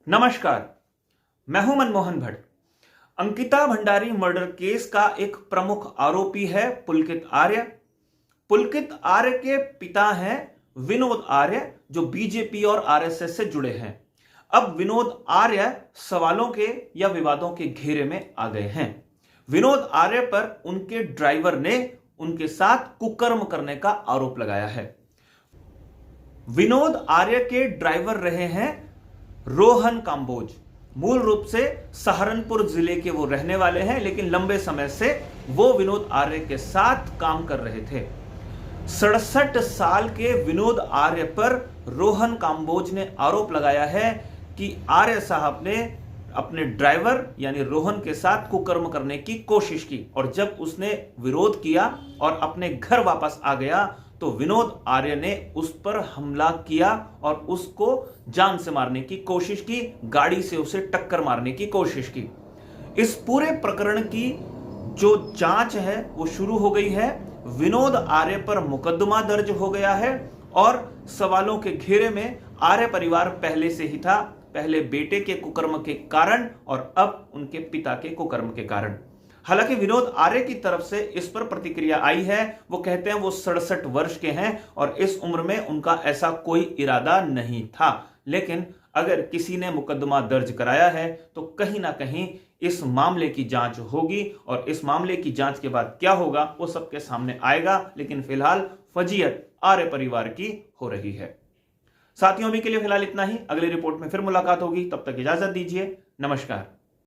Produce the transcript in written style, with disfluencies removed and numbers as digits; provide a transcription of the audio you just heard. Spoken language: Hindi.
नमस्कार, मैं हूं मनमोहन भट्ट। अंकिता भंडारी मर्डर केस का एक प्रमुख आरोपी है पुलकित आर्य। पुलकित आर्य के पिता हैं विनोद आर्य, जो बीजेपी और आरएसएस से जुड़े हैं। अब विनोद आर्य सवालों के या विवादों के घेरे में आ गए हैं। विनोद आर्य पर उनके ड्राइवर ने उनके साथ कुकर्म करने का आरोप लगाया है। विनोद आर्य के ड्राइवर रहे हैं रोहन कांबोज। मूल रूप से सहारनपुर जिले के वो रहने वाले हैं, लेकिन लंबे समय से वो विनोद आर्य के साथ काम कर रहे थे। 67 साल के विनोद आर्य पर रोहन कांबोज ने आरोप लगाया है कि आर्य साहब ने अपने ड्राइवर यानी रोहन के साथ कुकर्म करने की कोशिश की, और जब उसने विरोध किया और अपने घर वापस आ गया तो विनोद आर्य ने उस पर हमला किया और उसको जान से मारने की कोशिश की, गाड़ी से उसे टक्कर मारने की कोशिश की। इस पूरे प्रकरण की जो जांच है वो शुरू हो गई है। विनोद आर्य पर मुकदमा दर्ज हो गया है और सवालों के घेरे में आर्य परिवार पहले से ही था, पहले बेटे के कुकर्म के कारण और अब उनके पिता के कुकर्म के कारण। हालांकि विनोद आर्य की तरफ से इस पर प्रतिक्रिया आई है। वो कहते हैं वो 67 वर्ष के हैं और इस उम्र में उनका ऐसा कोई इरादा नहीं था, लेकिन अगर किसी ने मुकदमा दर्ज कराया है तो कहीं ना कहीं इस मामले की जांच होगी और इस मामले की जांच के बाद क्या होगा वो सबके सामने आएगा। लेकिन फिलहाल फजीयत आर्य परिवार की हो रही है। साथियों, अभी के लिए फिलहाल इतना ही। अगली रिपोर्ट में फिर मुलाकात होगी, तब तक इजाजत दीजिए। नमस्कार।